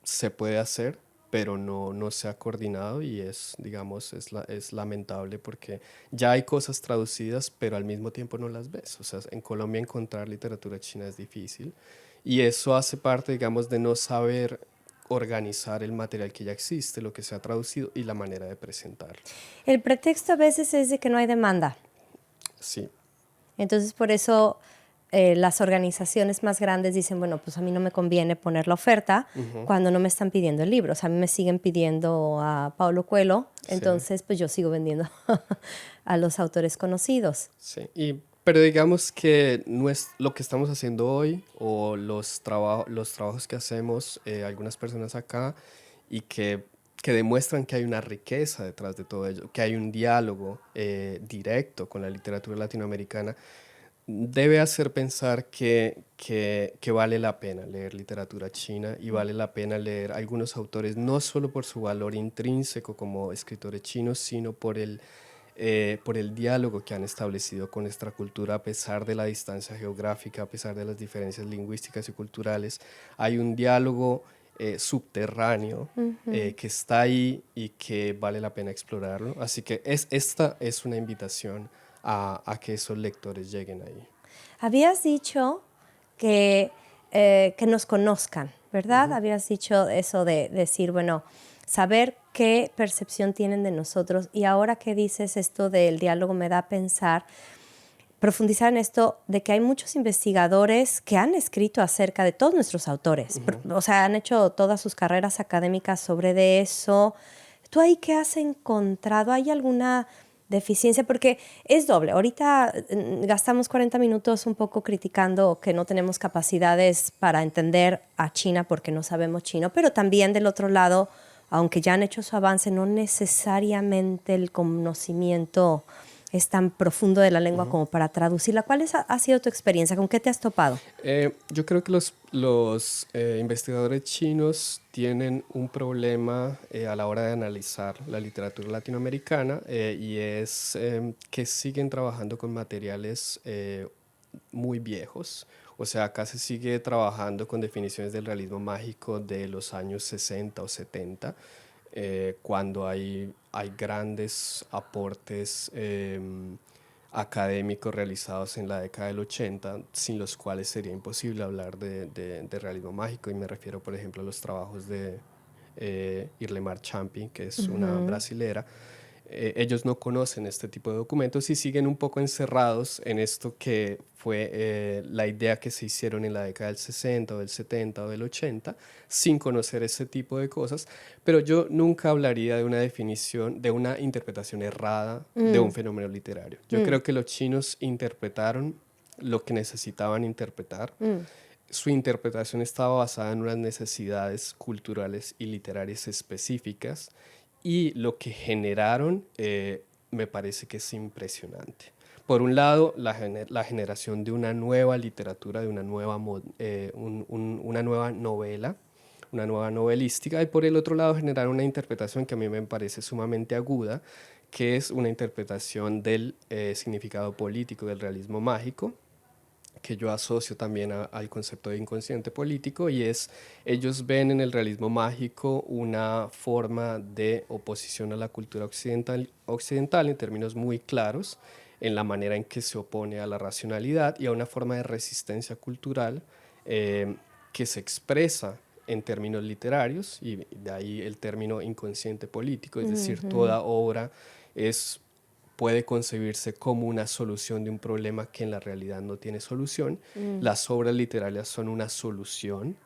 se puede hacer, pero no se ha coordinado y es, digamos, es lamentable porque ya hay cosas traducidas, pero al mismo tiempo no las ves. O sea, en Colombia encontrar literatura china es difícil y eso hace parte, digamos, de no saber organizar el material que ya existe, lo que se ha traducido y la manera de presentarlo. El pretexto a veces es de que no hay demanda. Sí, Entonces, por eso las organizaciones más grandes dicen, bueno, pues a mí no me conviene poner la oferta cuando no me están pidiendo el libro. O sea, a mí me siguen pidiendo a Paulo Coelho, sí, entonces pues yo sigo vendiendo a los autores conocidos. sí. Pero digamos que no es lo que estamos haciendo hoy o los trabajos que hacemos algunas personas acá y que demuestran que hay una riqueza detrás de todo ello, que hay un diálogo directo con la literatura latinoamericana, debe hacer pensar que vale la pena leer literatura china y vale la pena leer algunos autores, no solo por su valor intrínseco como escritores chinos, sino por el diálogo que han establecido con nuestra cultura a pesar de la distancia geográfica, a pesar de las diferencias lingüísticas y culturales. Hay un diálogo subterráneo que está ahí y que vale la pena explorarlo. Así que esta es una invitación a que esos lectores lleguen ahí. Habías dicho que nos conozcan, ¿verdad? Habías dicho eso de decir, bueno, saber qué percepción tienen de nosotros. Y ahora que dices esto del diálogo me da a pensar, profundizar en esto de que hay muchos investigadores que han escrito acerca de todos nuestros autores. O sea, han hecho todas sus carreras académicas sobre de eso. ¿Tú ahí qué has encontrado? ¿Hay alguna deficiencia? Porque es doble. Ahorita gastamos 40 minutos un poco criticando que no tenemos capacidades para entender a China porque no sabemos chino, pero también del otro lado, aunque ya han hecho su avance, no necesariamente el conocimiento es tan profundo de la lengua como para traducirla. ¿Cuál ha sido tu experiencia? ¿Con qué te has topado? Yo creo que los investigadores chinos tienen un problema a la hora de analizar la literatura latinoamericana y es que siguen trabajando con materiales muy viejos. O sea, acá se sigue trabajando con definiciones del realismo mágico de los años 60 o 70, cuando hay grandes aportes académicos realizados en la década del 80, sin los cuales sería imposible hablar de realismo mágico. Y me refiero, por ejemplo, a los trabajos de Irlemar Champy, que es una brasilera. Ellos no conocen este tipo de documentos y siguen un poco encerrados en esto que fue la idea que se hicieron en la década del 60 o del 70 o del 80, sin conocer ese tipo de cosas. Pero yo nunca hablaría de una definición, de una interpretación errada de un fenómeno literario. Yo creo que los chinos interpretaron lo que necesitaban interpretar. Su interpretación estaba basada en unas necesidades culturales y literarias específicas y lo que generaron me parece que es impresionante. Por un lado, la generación de una nueva literatura, de una nueva novela, una nueva novelística, y por el otro lado generar una interpretación que a mí me parece sumamente aguda, que es una interpretación del significado político del realismo mágico, que yo asocio también al concepto de inconsciente político, y es, ellos ven en el realismo mágico una forma de oposición a la cultura occidental en términos muy claros, en la manera en que se opone a la racionalidad y a una forma de resistencia cultural que se expresa en términos literarios, y de ahí el término inconsciente político, es decir, toda obra puede concebirse como una solución de un problema que en la realidad no tiene solución. Las obras literarias son una solución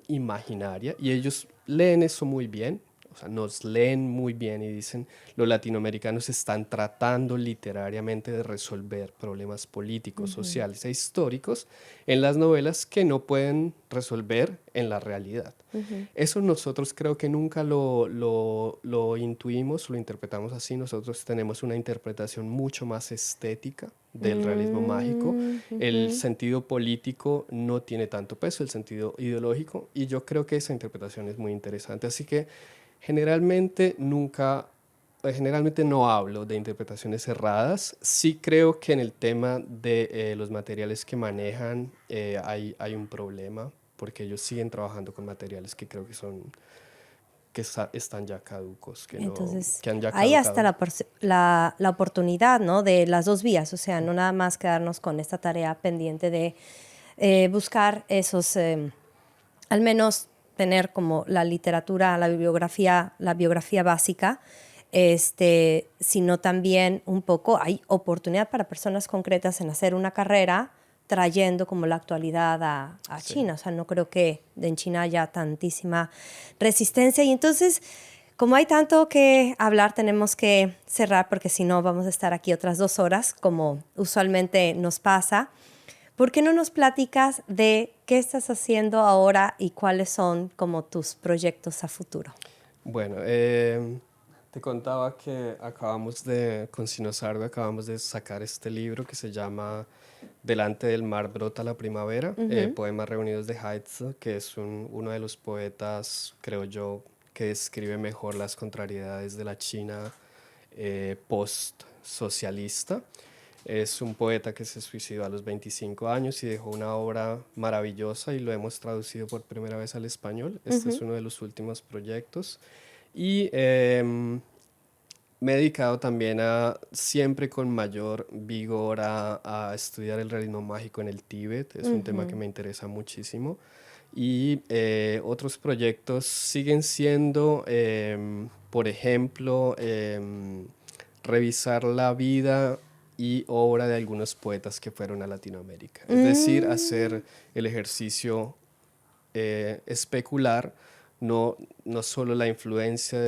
imaginaria, y ellos leen eso muy bien. O sea, nos leen muy bien y dicen, los latinoamericanos están tratando literariamente de resolver problemas políticos, sociales e históricos en las novelas que no pueden resolver en la realidad. Eso nosotros creo que nunca lo intuimos, lo interpretamos así. Nosotros tenemos una interpretación mucho más estética del realismo mágico. El sentido político no tiene tanto peso, el sentido ideológico, y yo creo que esa interpretación es muy interesante. Así que generalmente no hablo de interpretaciones erradas. Sí creo que en el tema de los materiales que manejan hay un problema, porque ellos siguen trabajando con materiales que creo que están ya caducos, Entonces, que han ya ahí caducado. hasta la oportunidad, ¿no? De las dos vías, o sea, no nada más quedarnos con esta tarea pendiente de buscar esos, al menos tener como la literatura, la biografía básica, sino también un poco hay oportunidad para personas concretas en hacer una carrera trayendo como la actualidad a Sí. China. O sea, no creo que en China haya tantísima resistencia. Y entonces, como hay tanto que hablar, tenemos que cerrar porque si no vamos a estar aquí otras 2 horas, como usualmente nos pasa. ¿Por qué no nos platicas de qué estás haciendo ahora y cuáles son como tus proyectos a futuro? Bueno, Te contaba que con Sinosardo acabamos de sacar este libro que se llama Delante del mar brota la primavera, poemas reunidos de Heitze, que es uno de los poetas, creo yo, que describe mejor las contrariedades de la China post-socialista. Es un poeta que se suicidó a los 25 años y dejó una obra maravillosa y lo hemos traducido por primera vez al español. Este es uno de los últimos proyectos. Y me he dedicado también siempre con mayor vigor a estudiar el realismo mágico en el Tíbet. Es un tema que me interesa muchísimo. Y otros proyectos siguen siendo, por ejemplo, revisar la vida y obra de algunos poetas que fueron a Latinoamérica. Es decir, hacer el ejercicio especular no solo la influencia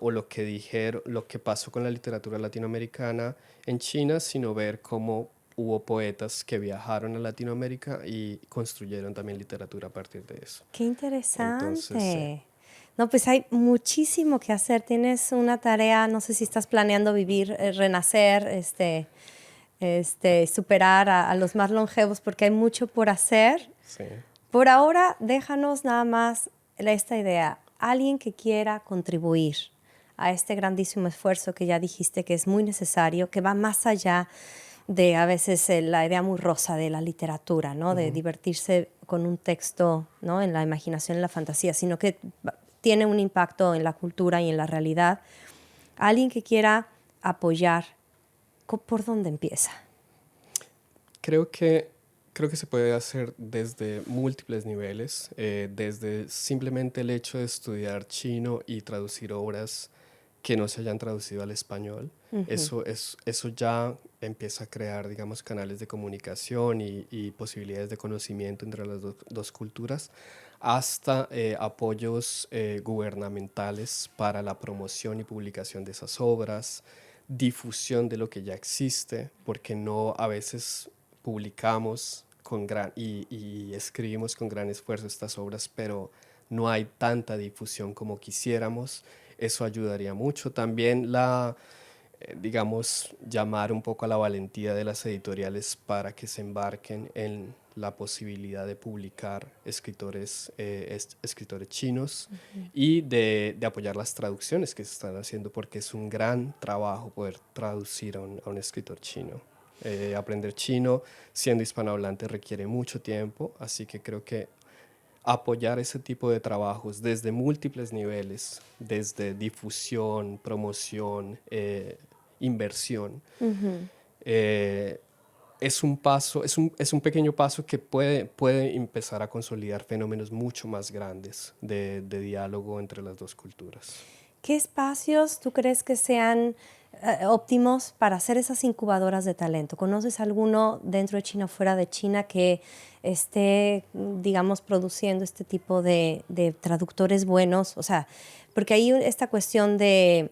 o lo que dijeron, lo que pasó con la literatura latinoamericana en China, sino ver cómo hubo poetas que viajaron a Latinoamérica y construyeron también literatura a partir de eso. Qué Entonces, sí. interesante. No, pues hay muchísimo que hacer. Tienes una tarea, no sé si estás planeando vivir, renacer, superar a los más longevos, porque hay mucho por hacer. Sí. Por ahora, déjanos nada más esta idea. Alguien que quiera contribuir a este grandísimo esfuerzo que ya dijiste que es muy necesario, que va más allá de a veces la idea muy rosa de la literatura, ¿no? De divertirse con un texto, ¿no? En la imaginación, en la fantasía, sino que tiene un impacto en la cultura y en la realidad. Alguien que quiera apoyar, ¿por dónde empieza? Creo que se puede hacer desde múltiples niveles, desde simplemente el hecho de estudiar chino y traducir obras que no se hayan traducido al español. Eso ya empieza a crear, digamos, canales de comunicación y posibilidades de conocimiento entre las dos culturas, hasta apoyos gubernamentales para la promoción y publicación de esas obras, difusión de lo que ya existe, porque no a veces publicamos y escribimos con gran esfuerzo estas obras, pero no hay tanta difusión como quisiéramos. Eso ayudaría mucho. También digamos, llamar un poco a la valentía de las editoriales para que se embarquen en la posibilidad de publicar escritores chinos y de apoyar las traducciones que se están haciendo, porque es un gran trabajo poder traducir a un escritor chino. Aprender chino siendo hispanohablante requiere mucho tiempo, así que creo que apoyar ese tipo de trabajos desde múltiples niveles, desde difusión, promoción, inversión, es un paso, es un pequeño paso que puede empezar a consolidar fenómenos mucho más grandes de diálogo entre las dos culturas. ¿Qué espacios tú crees que sean óptimos para hacer esas incubadoras de talento? ¿Conoces alguno dentro de China o fuera de China que esté, digamos, produciendo este tipo de traductores buenos? O sea, porque hay esta cuestión de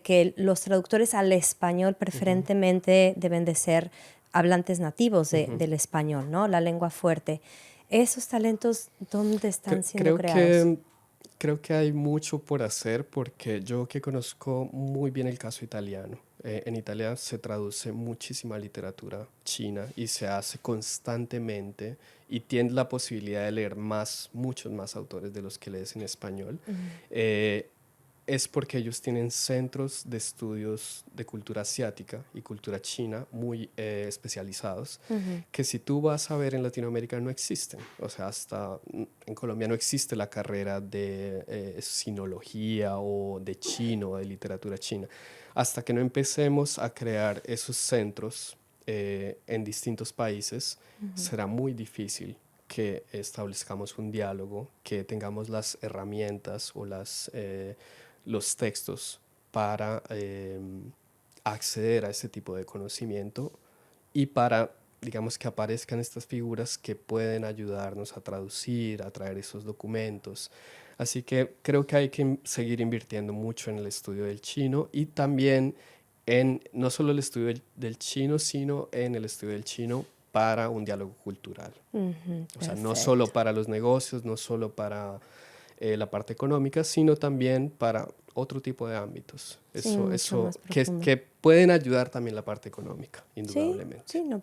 que los traductores al español preferentemente deben de ser hablantes nativos del español, ¿no? La lengua fuerte. ¿Esos talentos dónde están siendo creados? Creo que hay mucho por hacer porque yo que conozco muy bien el caso italiano, en Italia se traduce muchísima literatura china y se hace constantemente y tienes la posibilidad de leer muchos más autores de los que lees en español. Es porque ellos tienen centros de estudios de cultura asiática y cultura china muy especializados, que si tú vas a ver en Latinoamérica no existen. O sea, hasta en Colombia no existe la carrera de sinología o de chino, de literatura china. Hasta que no empecemos a crear esos centros en distintos países, será muy difícil que establezcamos un diálogo, que tengamos las herramientas o los textos para acceder a ese tipo de conocimiento y para, digamos, que aparezcan estas figuras que pueden ayudarnos a traducir, a traer esos documentos. Así que creo que hay que seguir invirtiendo mucho en el estudio del chino y también en no solo el estudio del chino, sino en el estudio del chino para un diálogo cultural. O sea, no solo para los negocios, no solo para la parte económica, sino también para otro tipo de ámbitos. Sí, mucho más profundo. Que pueden ayudar también la parte económica, indudablemente. Sí, no,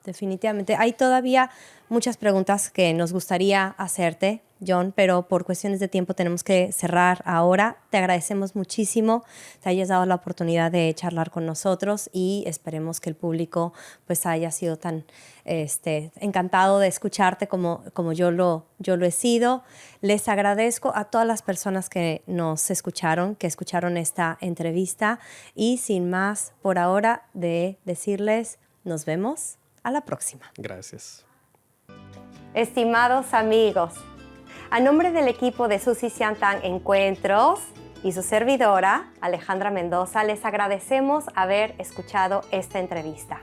definitivamente. Hay todavía muchas preguntas que nos gustaría hacerte, John, pero por cuestiones de tiempo tenemos que cerrar ahora. Te agradecemos muchísimo que hayas dado la oportunidad de charlar con nosotros y esperemos que el público pues haya sido tan encantado de escucharte como yo lo he sido. Les agradezco a todas las personas que nos escucharon, que escucharon esta entrevista y sin más por ahora de decirles nos vemos a la próxima. Gracias. Estimados amigos, a nombre del equipo de Suzy Xiangtan Encuentros y su servidora, Alejandra Mendoza, les agradecemos haber escuchado esta entrevista.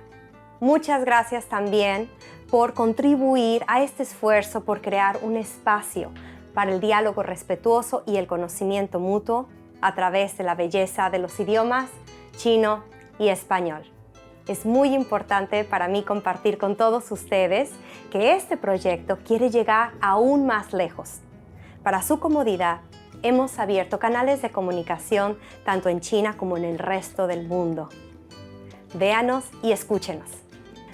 Muchas gracias también por contribuir a este esfuerzo por crear un espacio para el diálogo respetuoso y el conocimiento mutuo a través de la belleza de los idiomas chino y español. Es muy importante para mí compartir con todos ustedes que este proyecto quiere llegar aún más lejos. Para su comodidad, hemos abierto canales de comunicación tanto en China como en el resto del mundo. Véanos y escúchenos.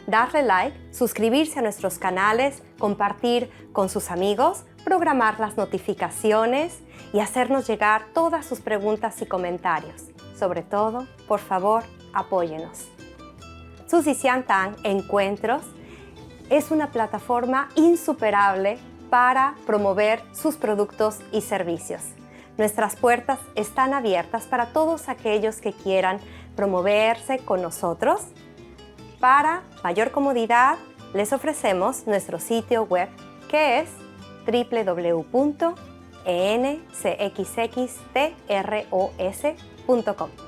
Darle like, suscribirse a nuestros canales, compartir con sus amigos, programar las notificaciones y hacernos llegar todas sus preguntas y comentarios. Sobre todo, por favor, apóyenos. Suzy Xiangtan Encuentros es una plataforma insuperable para promover sus productos y servicios. Nuestras puertas están abiertas para todos aquellos que quieran promoverse con nosotros. Para mayor comodidad, les ofrecemos nuestro sitio web que es www.encxxtros.com.